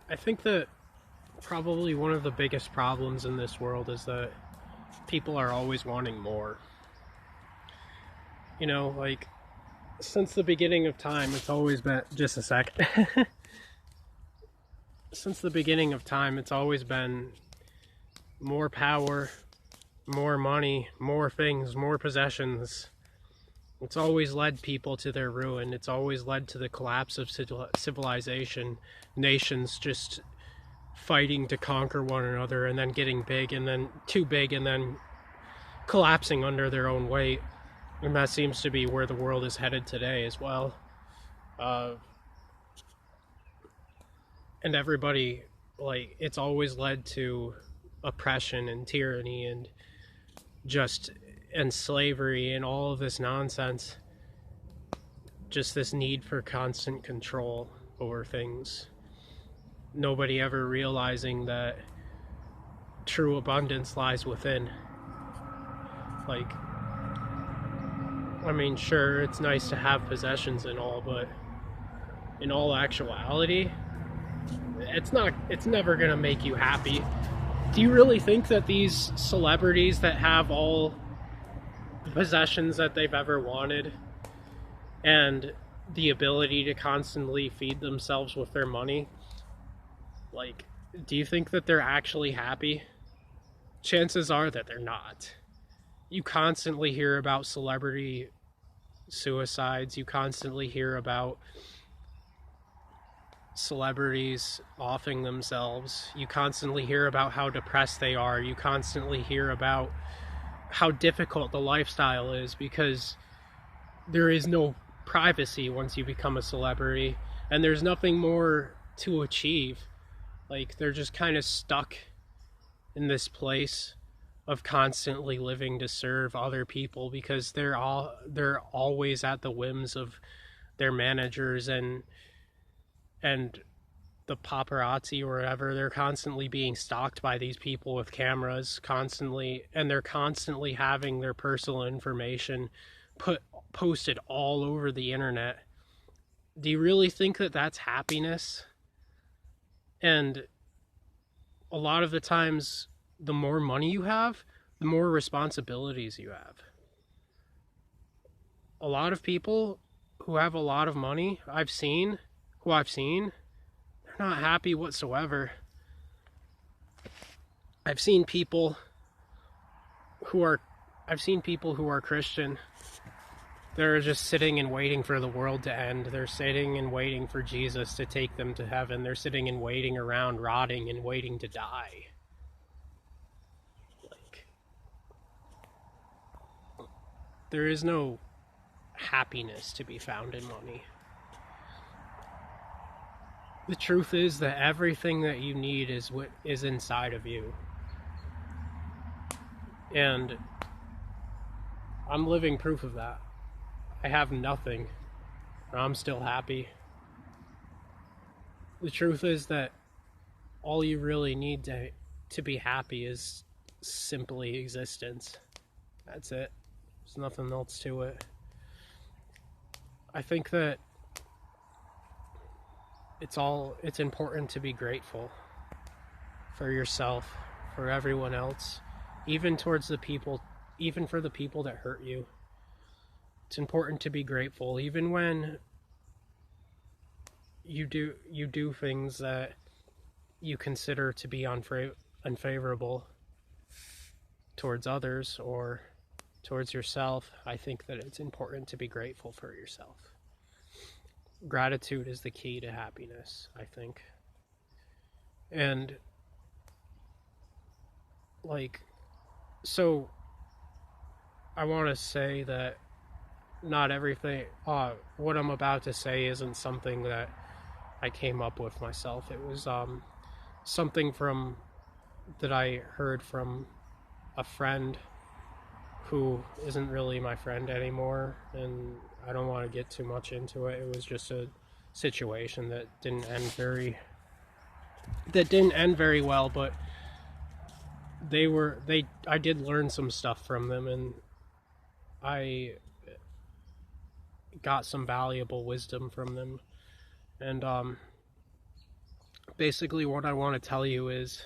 I think that probably one of the biggest problems in this world is that people are always wanting more. Like, since the beginning of time, it's always been. Just a sec. Since the beginning of time, it's always been more power, more money, more things, more possessions. It's always led people to their ruin. It's always led to the collapse of civilization. Nations just fighting to conquer one another and then getting big and then too big and then collapsing under their own weight. And that seems to be where the world is headed today as well. Uh, and everybody, like, it's always led to oppression and tyranny and just and slavery and all of this nonsense. Just this need for constant control over things. Nobody ever realizing that true abundance lies within. Like, I mean, sure, it's nice to have possessions and all, but in all actuality, it's never gonna make you happy. Do you really think that these celebrities that have all the possessions that they've ever wanted and the ability to constantly feed themselves with their money, like, do you think that they're actually happy? Chances are that they're not. You constantly hear about celebrity suicides. You constantly hear about celebrities offing themselves. You constantly hear about how depressed they are. You constantly hear about how difficult the lifestyle is because there is no privacy once you become a celebrity, and there's nothing more to achieve. Like, they're just kind of stuck in this place of constantly living to serve other people because they're always at the whims of their managers and the paparazzi or whatever. They're constantly being stalked by these people with cameras constantly, and they're constantly having their personal information posted all over the internet. Do you really think that that's happiness? And a lot of the times, the more money you have, the more responsibilities you have. A lot of people who have a lot of money, I've seen, they're not happy whatsoever. I've seen people who are Christian. They're just sitting and waiting for the world to end. They're sitting and waiting for Jesus to take them to heaven. They're sitting and waiting around, rotting and waiting to die. Like, there is no happiness to be found in money. The truth is that everything that you need is what is inside of you. And I'm living proof of that. I have nothing, and I'm still happy. The truth is that all you really need to be happy is simply existence. That's it. There's nothing else to it. I think that it's important to be grateful for yourself, for everyone else, even for the people that hurt you. It's important to be grateful even when you do things that you consider to be unfavorable towards others or towards yourself. I think that it's important to be grateful for yourself. Gratitude is the key to happiness, I think. And, like, so I want to say that not everything, what I'm about to say isn't something that I came up with myself. It was something that I heard from a friend who isn't really my friend anymore, and I don't want to get too much into it. It was just a situation that didn't end very well, but I did learn some stuff from them, and I got some valuable wisdom from them. And Basically, what I want to tell you is,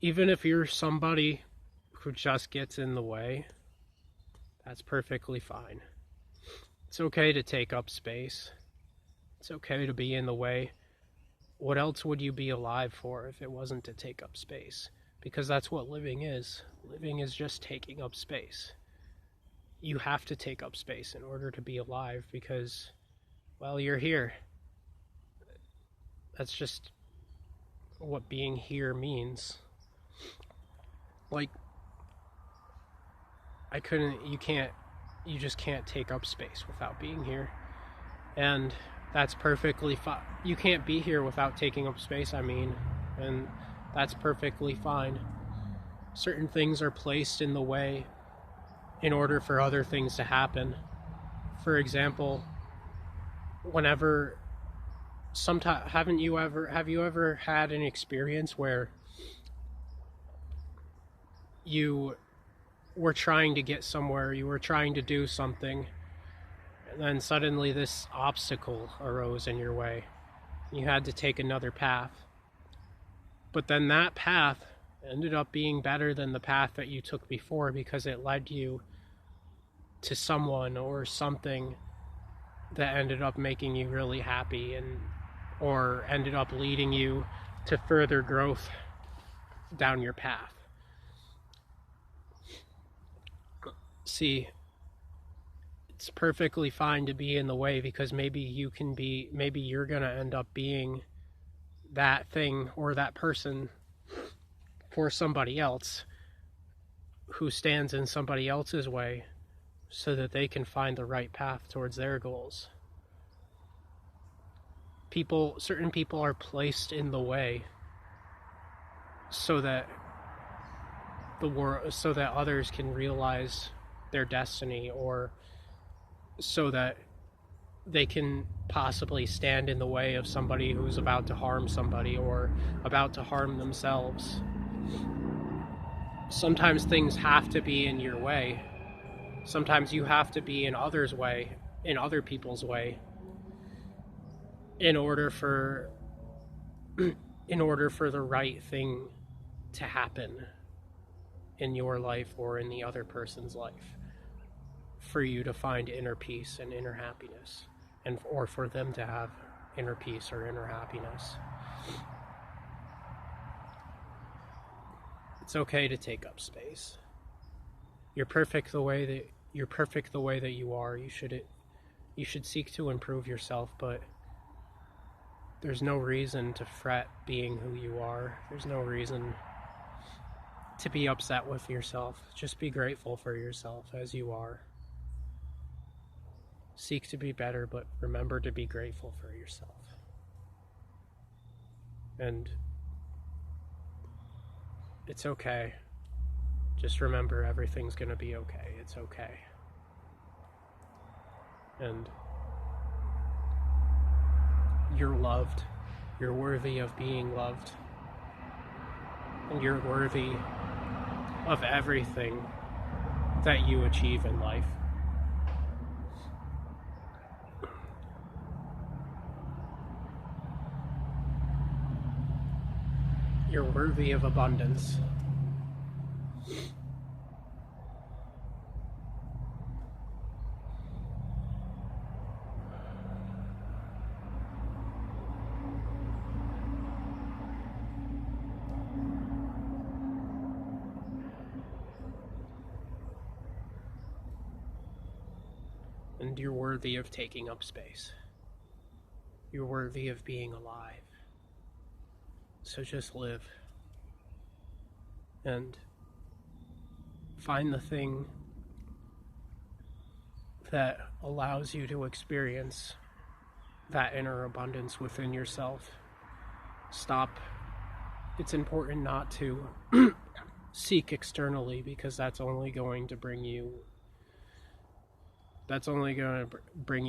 even if you're somebody who just gets in the way, that's perfectly fine. It's okay to take up space. It's okay to be in the way. What else would you be alive for if it wasn't to take up space? Because that's what living is. Living is just taking up space. You have to take up space in order to be alive because, well, you're here. That's just what being here means. Like, you just can't take up space without being here. And that's perfectly fine. You can't be here without taking up space, and that's perfectly fine. Certain things are placed in the way in order for other things to happen. For example, have you ever had an experience where you were trying to get somewhere, you were trying to do something, and then suddenly this obstacle arose in your way? You had to take another path. But then that path ended up being better than the path that you took before because it led you to someone or something that ended up making you really happy or ended up leading you to further growth down your path. See, it's perfectly fine to be in the way because maybe you're gonna end up being that thing or that person for somebody else who stands in somebody else's way so that they can find the right path towards their goals. Certain people are placed in the way so that others can realize their destiny, or so that they can possibly stand in the way of somebody who's about to harm somebody or about to harm themselves. Sometimes things have to be in your way. Sometimes you have to be in others' way, in other people's way, in order for the right thing to happen in your life or in the other person's life, for you to find inner peace and inner happiness, or for them to have inner peace or inner happiness. It's okay to take up space. You're perfect the way that you are. You should seek to improve yourself, but there's no reason to fret being who you are. There's no reason to be upset with yourself. Just be grateful for yourself as you are. Seek to be better, but remember to be grateful for yourself. And it's okay. Just remember, everything's gonna be okay. It's okay. And you're loved. You're worthy of being loved. And you're worthy of everything that you achieve in life. You're worthy of abundance. And you're worthy of taking up space. You're worthy of being alive. So just live. And find the thing that allows you to experience that inner abundance within yourself. It's important not to seek externally, because that's only going to bring you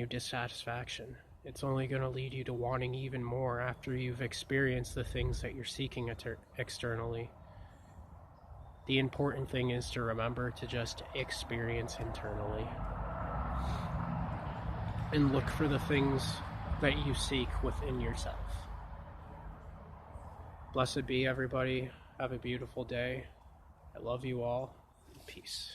dissatisfaction. It's only going to lead you to wanting even more after you've experienced the things that you're seeking externally. The important thing is to remember to just experience internally. And look for the things that you seek within yourself. Blessed be everybody. Have a beautiful day. I love you all. Peace.